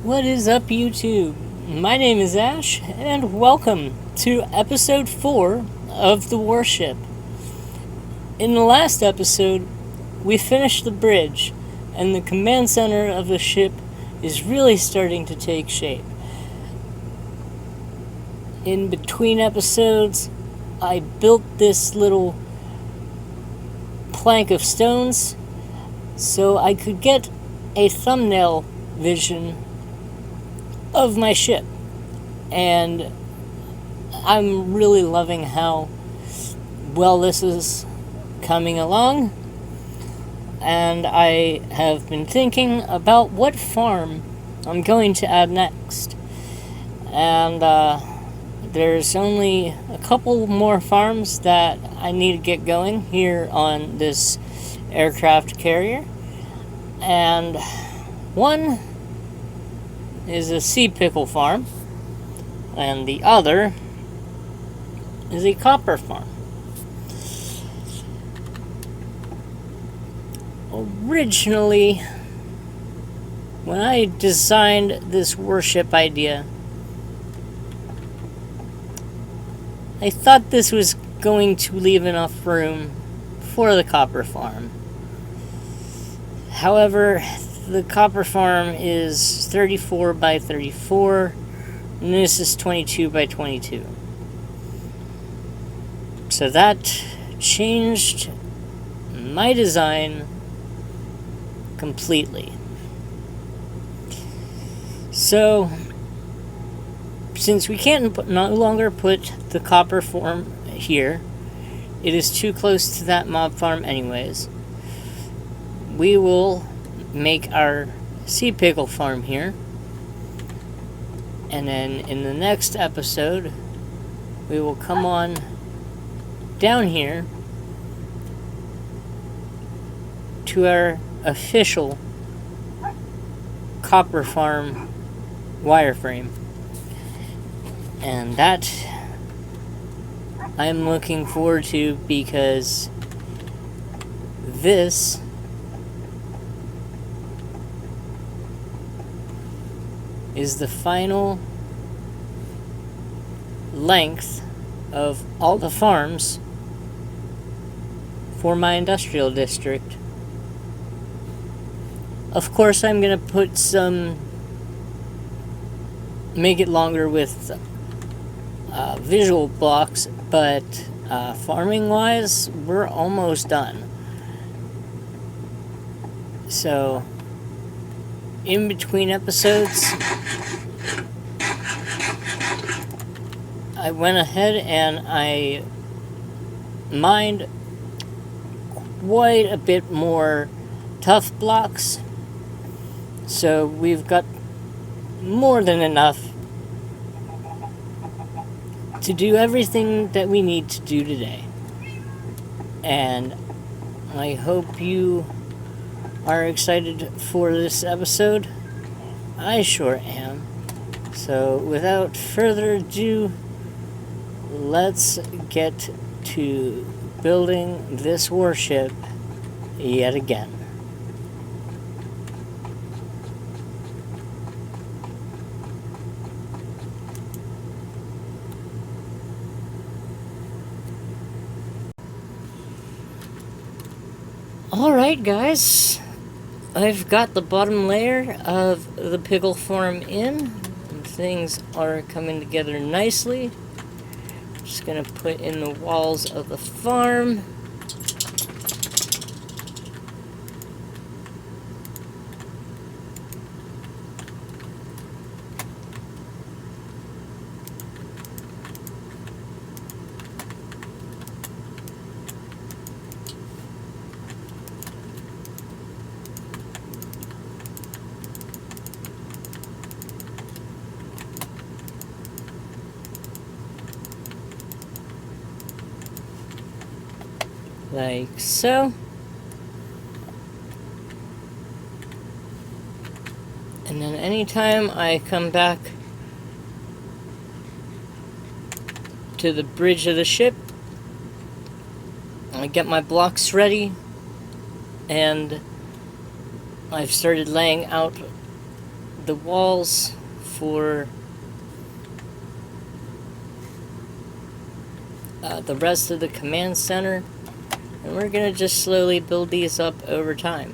What is up, YouTube? My name is Ash, and welcome to episode 4 of the Warship. In the last episode, we finished the bridge, and the command center of the ship is really starting to take shape. In between episodes, I built this little plank of stones so I could get a thumbnail vision of my ship, and I'm really loving how well this is coming along. And I have been thinking about what farm I'm going to add next, and there's only a couple more farms that I need to get going here on this aircraft carrier, and one is a pickle farm, and the other is a copper farm. Originally, when I designed this Warship idea, I thought this was going to leave enough room for the copper farm. However, the copper farm is 34 by 34, and this is 22 by 22. So that changed my design completely. So, since we can't no longer put the copper farm here, it is too close to that mob farm anyways, we will make our pickle farm here, and then in the next episode we will come on down here to our official copper farm wireframe, and that I'm looking forward to, because this is the final length of all the farms for my industrial district. Of course, I'm going to make it longer with visual blocks, but farming wise, we're almost done. So, in between episodes, I went ahead and I mined quite a bit more tough blocks, so we've got more than enough to do everything that we need to do today. And I hope you are excited for this episode. I sure am. So without further ado, let's get to building this warship yet again. Alright guys, I've got the bottom layer of the Pickle Farm in, and things are coming together nicely. Just gonna put in the walls of the farm. Like so. And then anytime I come back to the bridge of the ship, I get my blocks ready, and I've started laying out the walls for the rest of the command center, and we're going to just slowly build these up over time.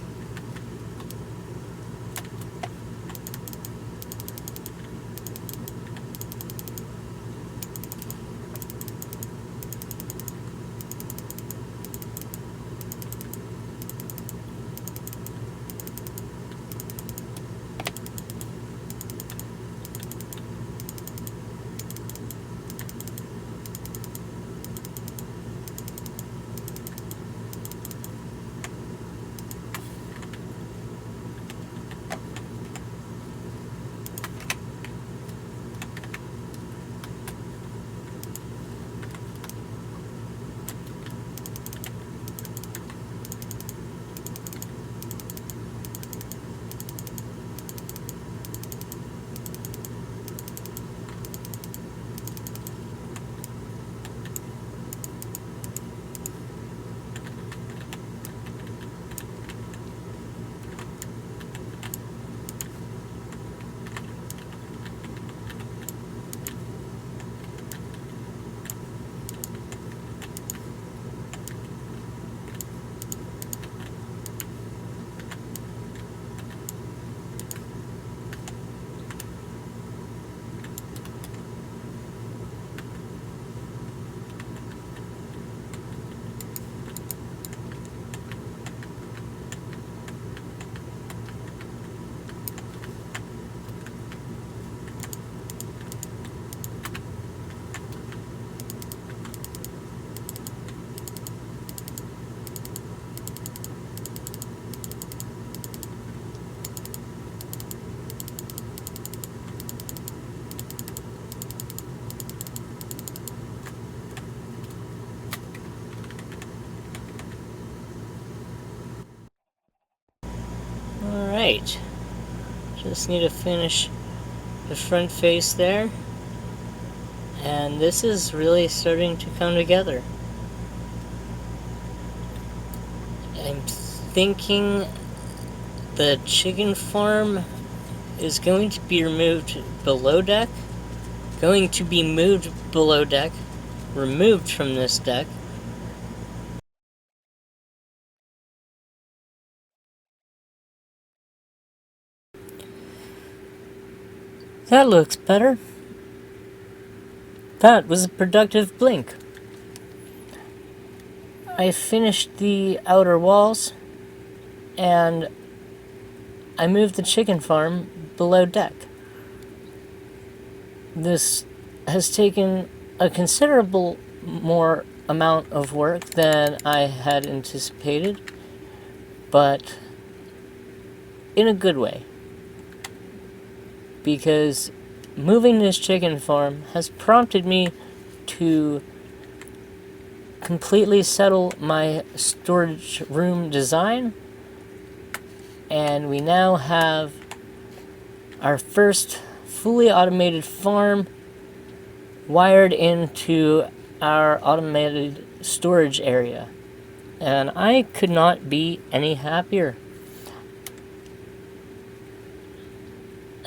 Alright, just need to finish the front face there, and this is really starting to come together. I'm thinking the chicken farm is going to be removed below deck, removed from this deck. That looks better. That was a productive blink. I finished the outer walls, and I moved the chicken farm below deck. This has taken a considerable more amount of work than I had anticipated, but in a good way. Because moving this chicken farm has prompted me to completely settle my storage room design, and we now have our first fully automated farm wired into our automated storage area, and I could not be any happier.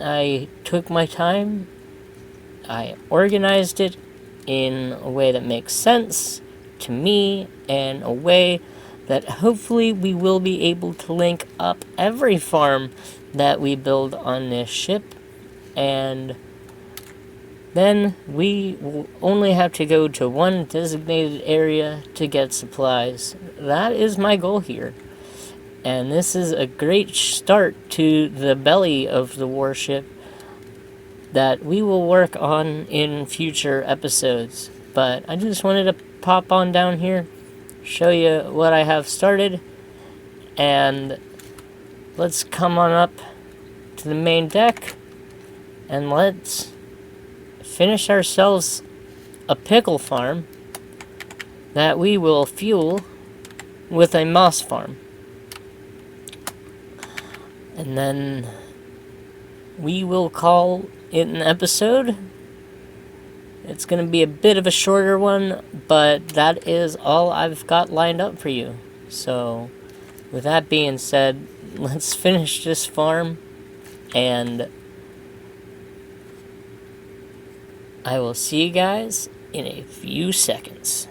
I took my time, I organized it in a way that makes sense to me, and a way that hopefully we will be able to link up every farm that we build on this ship, and then we will only have to go to one designated area to get supplies. That is my goal here. And this is a great start to the belly of the warship that we will work on in future episodes. But I just wanted to pop on down here, show you what I have started, and let's come on up to the main deck and let's finish ourselves a pickle farm that we will fuel with a moss farm. And then we will call it an episode. It's going to be a bit of a shorter one, but that is all I've got lined up for you. So, with that being said, let's finish this farm and I will see you guys in a few seconds.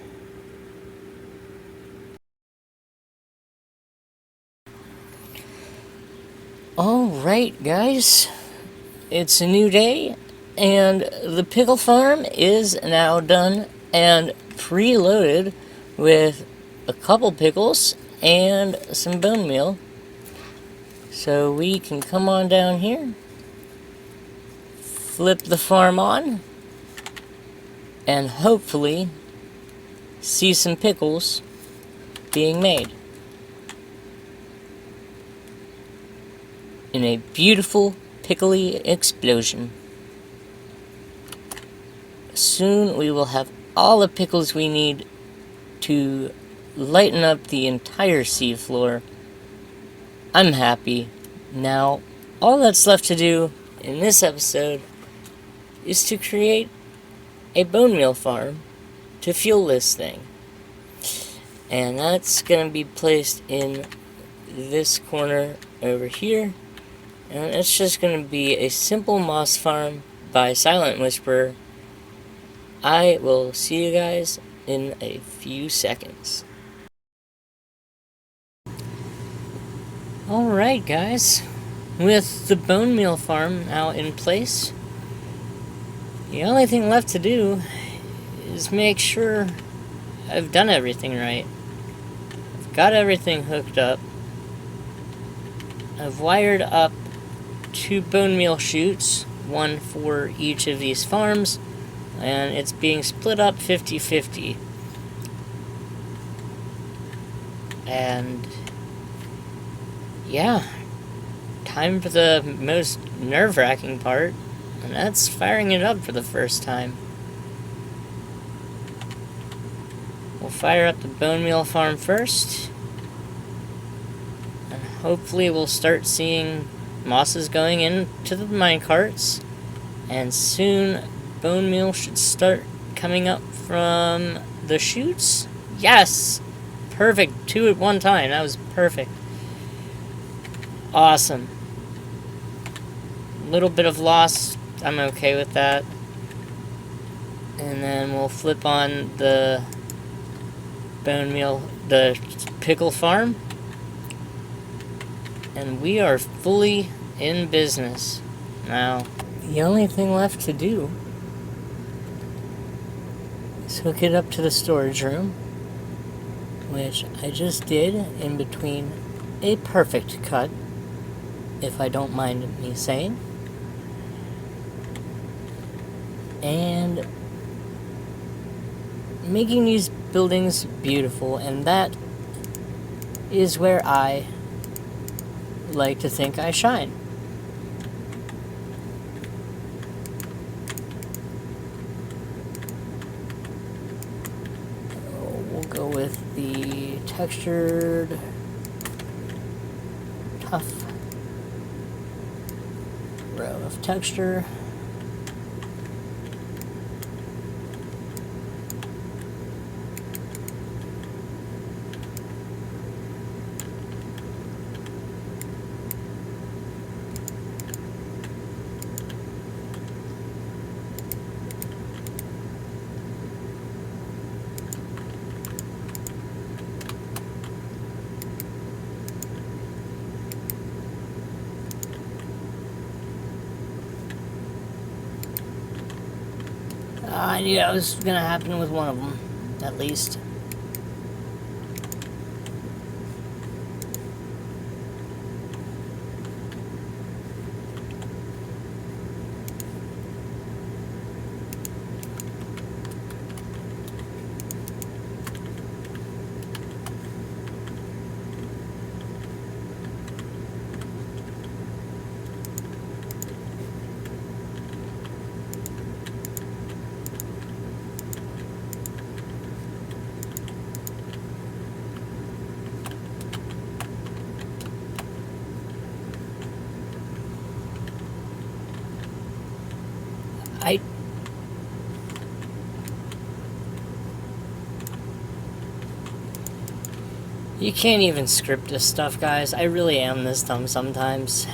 Alright, guys. It's a new day, and the Pickle Farm is now done and preloaded with a couple pickles and some bone meal. So we can come on down here, flip the farm on, and hopefully see some pickles being made in a beautiful pickly explosion. Soon we will have all the pickles we need to lighten up the entire seafloor. I'm happy. Now, all that's left to do in this episode is to create a bone meal farm to fuel this thing. And that's going to be placed in this corner over here. And it's just going to be a simple moss farm by Silent Whisperer. I will see you guys in a few seconds. Alright, guys. With the bone meal farm now in place, the only thing left to do is make sure I've done everything right. I've got everything hooked up. I've wired up 2 bone meal chutes, one for each of these farms, and it's being split up 50-50. And yeah, time for the most nerve-wracking part, and that's firing it up for the first time. We'll fire up the bone meal farm first, and hopefully we'll start seeing mosses going into the minecarts, and soon bone meal should start coming up from the chutes. Yes! Perfect. 2 at one time. That was perfect. Awesome. A little bit of loss. I'm okay with that. And then we'll flip on the bone meal, the pickle farm. And we are fully in business. Now, the only thing left to do is hook it up to the storage room, which I just did in between a perfect cut, if I don't mind me saying. And making these buildings beautiful, and that is where I like to think I shine. We'll go with the textured tough row of texture. I knew that was gonna happen with one of them, at least. You can't even script this stuff, guys. I really am this dumb sometimes.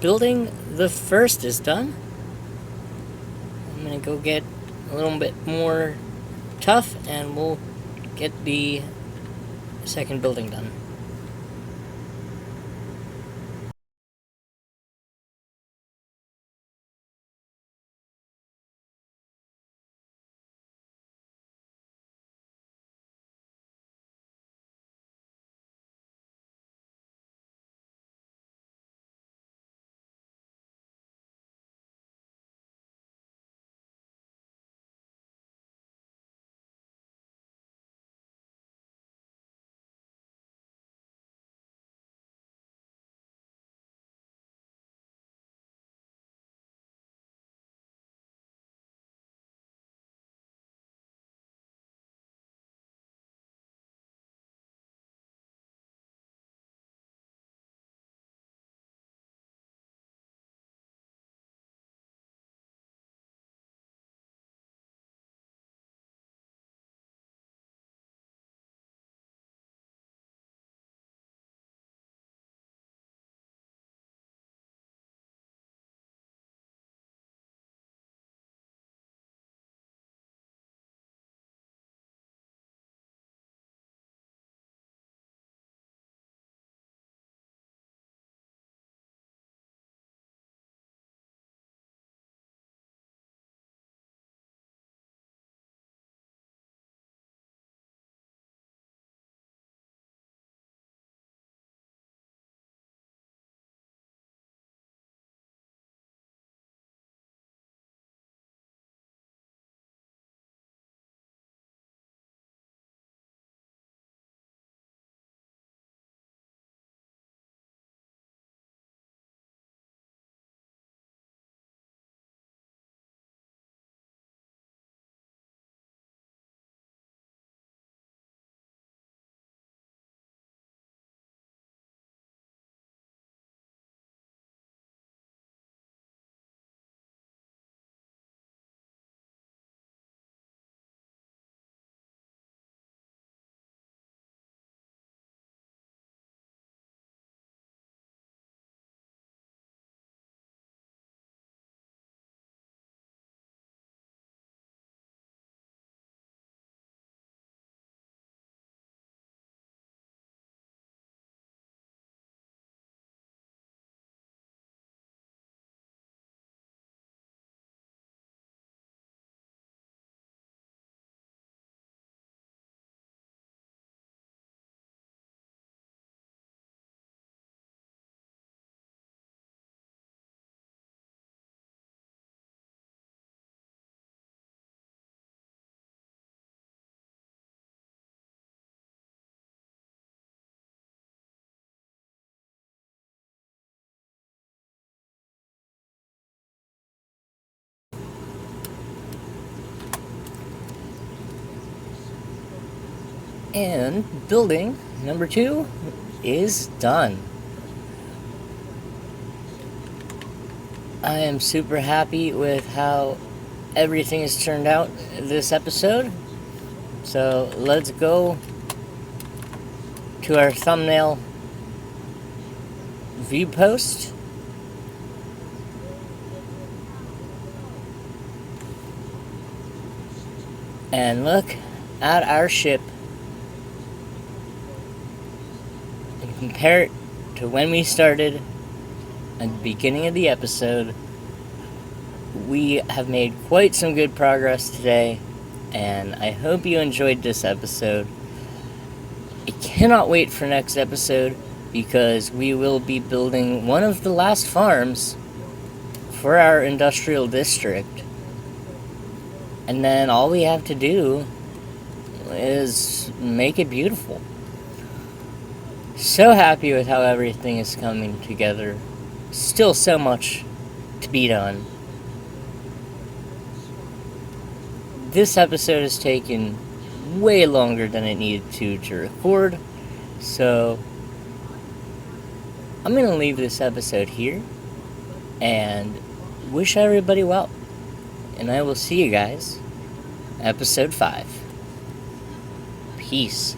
building the first is done. I'm gonna go get a little bit more tough and we'll get the second building done. And building number 2 is done. I am super happy with how everything has turned out this episode. So let's go to our thumbnail view post. And look at our ship and compare it to when we started at the beginning of the episode. We have made quite some good progress today, and I hope you enjoyed this episode. I cannot wait for next episode because we will be building one of the last farms for our industrial district. And then all we have to do is make it beautiful. So happy with how everything is coming together. Still so much to be done. This episode has taken way longer than it needed to record. So I'm going to leave this episode here and wish everybody well. And I will see you guys episode 5. Peace.